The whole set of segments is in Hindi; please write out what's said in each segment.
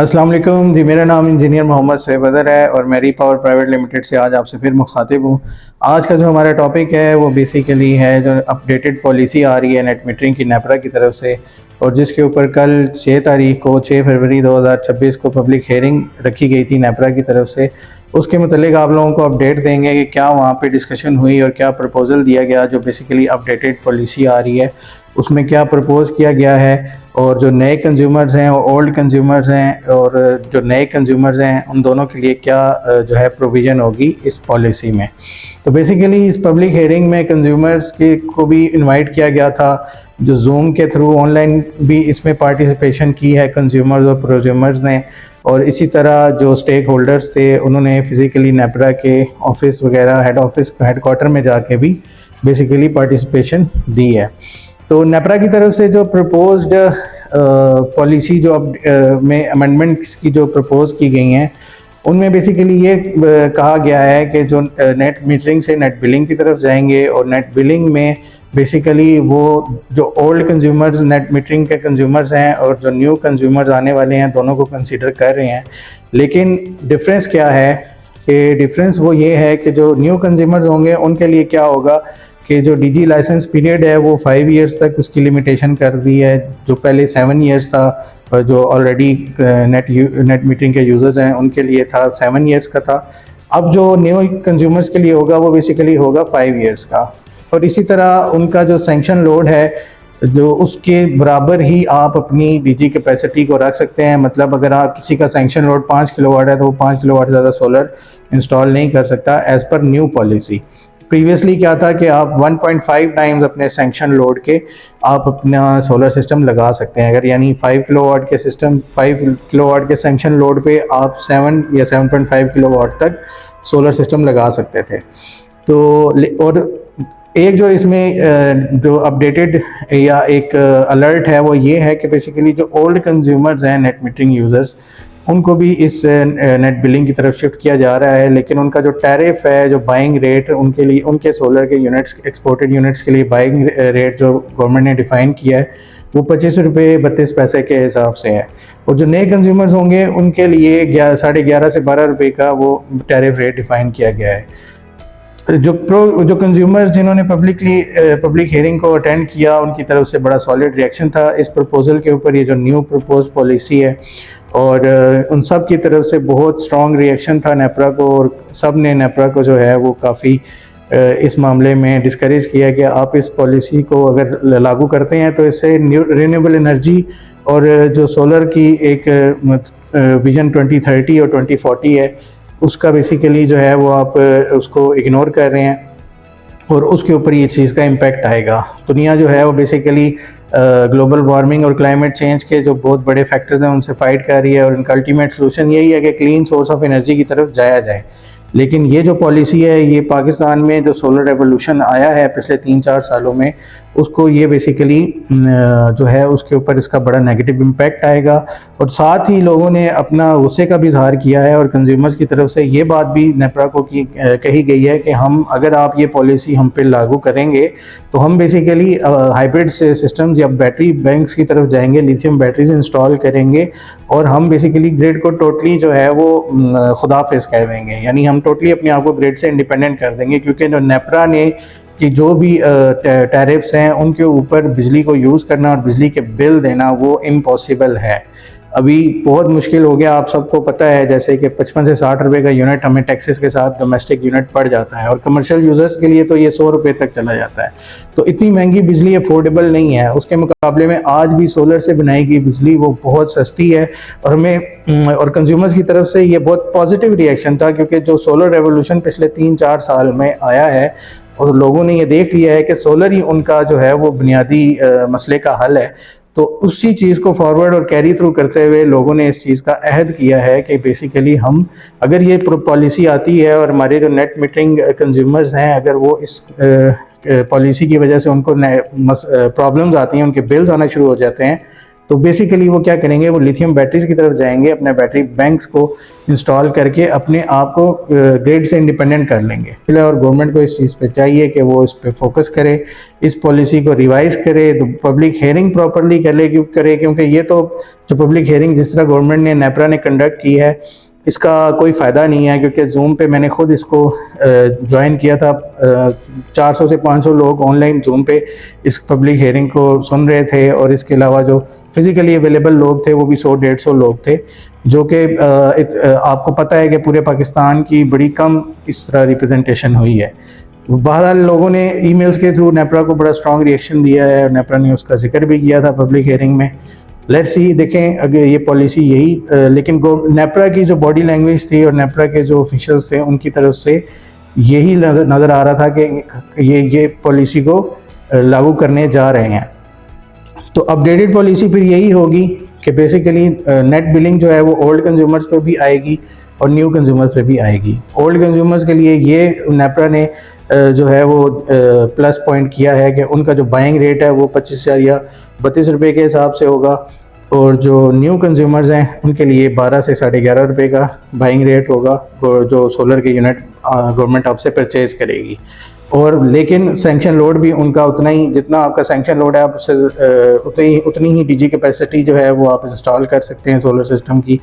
अस्सलाम वालेकुम जी। मेरा नाम इंजीनियर मोहम्मद सैबदर है और मेरी पावर प्राइवेट लिमिटेड से आज आपसे फिर मुखातिब हूँ। आज का जो हमारा टॉपिक है वो बेसिकली है जो अपडेटेड पॉलिसी आ रही है नेट मीटरिंग की नेपरा की तरफ से, और जिसके ऊपर कल 6 तारीख को 6 फरवरी 2026 को पब्लिक हेयरिंग रखी गई थी नेपरा की तरफ से। उसके मुतालिक आप लोगों को अपडेट देंगे कि क्या वहाँ पे डिस्कशन हुई और क्या प्रपोज़ल दिया गया। जो बेसिकली अपडेटेड पॉलिसी आ रही है उसमें क्या प्रपोज़ किया गया है, और जो नए कंज्यूमर्स हैं और ओल्ड कंज्यूमर्स हैं, और जो नए कंज्यूमर्स हैं उन दोनों के लिए क्या जो है प्रोविज़न होगी इस पॉलिसी में। तो बेसिकली इस पब्लिक हेयरिंग में कंज्यूमर्स के को भी इनवाइट किया गया था, जो जूम के थ्रू ऑनलाइन भी इसमें पार्टिसिपेशन की है कंज्यूमर्स और प्रोज्यूमर्स ने, और इसी तरह जो स्टेक होल्डर्स थे उन्होंने फिज़िकली नेपरा के ऑफिस वगैरह हेडक्वार्टर में जाके भी बेसिकली पार्टिसिपेशन दी है। तो नेपरा की तरफ से जो प्रपोज्ड पॉलिसी जो में अमेंडमेंट्स की जो प्रपोज की गई हैं उनमें बेसिकली ये कहा गया है कि जो नेट मीटरिंग से नेट बिलिंग की तरफ जाएंगे, और नेट बिलिंग में बेसिकली वो जो ओल्ड कंज्यूमर्स नेट मीटरिंग के कंज्यूमर्स हैं और जो न्यू कंज्यूमर्स आने वाले हैं दोनों को कंसीडर कर रहे हैं। लेकिन डिफरेंस क्या है कि डिफरेंस वो ये है कि जो न्यू कंज्यूमर्स होंगे उनके लिए क्या होगा कि जो डीजी लाइसेंस पीरियड है वो 5 इयर्स तक उसकी लिमिटेशन कर दी है, जो पहले 7 इयर्स था, और जो ऑलरेडी नेट मीटरिंग के यूज़र्स हैं उनके लिए था 7 इयर्स का था। अब जो न्यू कंज्यूमर्स के लिए होगा वो बेसिकली होगा 5 इयर्स का। और इसी तरह उनका जो सैंक्शन लोड है जो उसके बराबर ही आप अपनी डीजी कैपेसिटी को रख सकते हैं। मतलब अगर आप किसी का सैंक्शन लोड 5 किलोवाट है तो वो 5 किलोवाट से ज़्यादा सोलर इंस्टॉल नहीं कर सकता as per new policy. Previously क्या था कि आप 1.5 टाइम्स अपने सैंक्शन लोड के आप अपना सोलर सिस्टम लगा सकते हैं। अगर यानी 5 किलोवाट के सिस्टम 5 किलोवाट के सैंक्शन लोड पे आप 7 या 7.5 किलोवाट तक सोलर सिस्टम लगा सकते थे। तो और एक जो इसमें जो अपडेटेड या एक अलर्ट है वो ये है कि बेसिकली जो ओल्ड कंज्यूमर्स हैं नेट मीटरिंग यूज़र्स उनको भी इस नेट बिलिंग की तरफ शिफ्ट किया जा रहा है। लेकिन उनका जो टैरिफ है, जो बाइंग रेट उनके लिए, उनके सोलर के यूनिट्स एक्सपोर्टेड यूनिट्स के लिए बाइंग रेट जो गवर्नमेंट ने डिफ़ाइन किया है वो 25 रुपये 32 पैसे के हिसाब से है। और जो नए कंज्यूमर्स होंगे उनके लिए 11.5 से 12 रुपये का वो टैरिफ रेट डिफ़ाइन किया गया है। जो कंज्यूमर्स जिन्होंने पब्लिक हेयरिंग को अटेंड किया उनकी तरफ से बड़ा सॉलिड रिएक्शन था इस प्रपोज़ल के ऊपर, ये जो न्यू प्रपोज पॉलिसी है, और उन सब की तरफ से बहुत स्ट्रॉन्ग रिएक्शन था नेपरा को, और सब ने नेपरा को जो है वो काफ़ी इस मामले में डिस्करेज किया कि आप इस पॉलिसी को अगर लागू करते हैं तो इससे रिन्यूएबल एनर्जी और जो सोलर की एक विजन 2030 और 2040 है उसका बेसिकली जो है वो आप उसको इग्नोर कर रहे हैं, और उसके ऊपर ये चीज़ का इम्पैक्ट आएगा। दुनिया जो है वो बेसिकली ग्लोबल वार्मिंग और क्लाइमेट चेंज के जो बहुत बड़े फैक्टर्स हैं उनसे फाइट कर रही है, और इनका अल्टीमेट सोल्यूशन यही है कि क्लीन सोर्स ऑफ एनर्जी की तरफ जाया जाए। लेकिन ये जो पॉलिसी है ये पाकिस्तान में जो सोलर रेवोल्यूशन आया है पिछले 3-4 सालों में उसको ये बेसिकली जो है उसके ऊपर इसका बड़ा नेगेटिव इम्पैक्ट आएगा। और साथ ही लोगों ने अपना गुस्से का भी इजहार किया है, और कंज्यूमर्स की तरफ से ये बात भी नेपरा को कही गई है कि हम अगर आप ये पॉलिसी हम पे लागू करेंगे तो हम बेसिकली हाइब्रिड सिस्टम्स या बैटरी बैंक्स की तरफ जाएंगे, लिथियम बैटरीज इंस्टॉल करेंगे, और हम बेसिकली ग्रिड को टोटली जो है वो खुदाफिज कह देंगे, यानी हम टोटली अपने आप को ग्रिड से इंडिपेंडेंट कर देंगे। क्योंकि जो नेपरा ने कि जो भी टैरिफ्स हैं उनके ऊपर बिजली को यूज़ करना और बिजली के बिल देना वो इम्पॉसिबल है। अभी बहुत मुश्किल हो गया, आप सबको पता है, जैसे कि 55 से 60 रुपये का यूनिट हमें टैक्सेस के साथ डोमेस्टिक यूनिट पड़ जाता है, और कमर्शियल यूज़र्स के लिए तो ये 100 रुपये तक चला जाता है। तो इतनी महंगी बिजली अफोर्डेबल नहीं है। उसके मुकाबले में आज भी सोलर से बनाई गई बिजली वो बहुत सस्ती है, और हमें और कंज्यूमर्स की तरफ से ये बहुत पॉजिटिव रिएक्शन था। क्योंकि जो सोलर रेवोल्यूशन पिछले 3-4 साल में आया है और लोगों ने ये देख लिया है कि सोलर ही उनका जो है वो बुनियादी मसले का हल है, तो उसी चीज़ को फॉरवर्ड और कैरी थ्रू करते हुए लोगों ने इस चीज़ का अहद किया है कि बेसिकली हम अगर ये पॉलिसी आती है और हमारे जो नेट मीटरिंग कंज्यूमर्स हैं अगर वो इस पॉलिसी की वजह से उनको प्रॉब्लम्स आती हैं, उनके बिल्स आना शुरू हो जाते हैं, तो बेसिकली वो क्या करेंगे, वो लिथियम बैटरीज की तरफ जाएंगे, अपने बैटरी बैंक्स को इंस्टॉल करके अपने आप को ग्रिड से इंडिपेंडेंट कर लेंगे। और गवर्नमेंट को इस चीज़ पे चाहिए कि वो इस पे फोकस करे, इस पॉलिसी को रिवाइज करे, तो पब्लिक हेयरिंग प्रॉपरली करे, क्योंकि ये तो जो पब्लिक हेयरिंग जिस तरह गवर्नमेंट ने नेपरा ने कंडक्ट की है, इसका कोई फ़ायदा नहीं है, क्योंकि जूम पे मैंने खुद इसको ज्वाइन किया था। 400 से 500 लोग ऑनलाइन जूम पे इस पब्लिक हेयरिंग को सुन रहे थे, और इसके अलावा जो फिज़िकली अवेलेबल लोग थे वो भी 100-150 लोग थे, जो कि आपको पता है कि पूरे पाकिस्तान की बड़ी कम इस तरह रिप्रेजेंटेशन हुई है। बहरहाल लोगों ने ईमेल्स के थ्रू नेपरा को बड़ा स्ट्रॉन्ग रिएक्शन दिया है, और नेपरा ने उसका जिक्र भी किया था पब्लिक हेयरिंग में। लेट्स सी, देखें अगर ये पॉलिसी यही लेकिन नेपरा की जो बॉडी लैंग्वेज थी और नेपरा के जो ऑफिशियल्स थे उनकी तरफ से यही नज़र आ रहा था कि ये पॉलिसी को लागू करने जा रहे हैं। तो अपडेटेड पॉलिसी फिर यही होगी कि बेसिकली नेट बिलिंग जो है वो ओल्ड कंज्यूमर्स पे भी आएगी और न्यू कंज्यूमर्स पे भी आएगी। ओल्ड कंज्यूमर्स के लिए ये नेपरा ने जो है वो प्लस पॉइंट किया है कि उनका जो बाइंग रेट है वो 25,000 या 32 रुपये के हिसाब से होगा, और जो न्यू कंज्यूमर्स हैं उनके लिए 12 से 11.5 रुपये का बाइंग रेट होगा, जो सोलर के यूनिट गवर्नमेंट आपसे परचेज़ करेगी। और लेकिन सैंक्शन लोड भी उनका उतना ही, जितना आपका सैंक्शन लोड है आप उससे उतनी ही डीजी कैपेसिटी जो है वो आप इंस्टॉल कर सकते हैं सोलर सिस्टम की।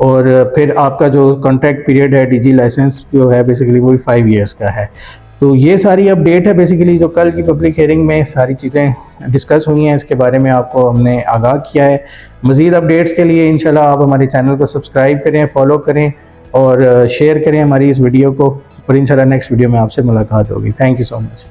और फिर आपका जो कॉन्ट्रैक्ट पीरियड है डीजी लाइसेंस जो है बेसिकली वो 5 ईयर्स का है। तो ये सारी अपडेट है बेसिकली जो कल की पब्लिक हेयरिंग में सारी चीज़ें डिस्कस हुई हैं, इसके बारे में आपको हमने आगाह किया है। मज़ीद अपडेट्स के लिए इंशाल्लाह आप हमारे चैनल को सब्सक्राइब करें, फॉलो करें और शेयर करें हमारी इस वीडियो को, और इंशाल्लाह नेक्स्ट वीडियो में आपसे मुलाकात होगी। Thank you so much.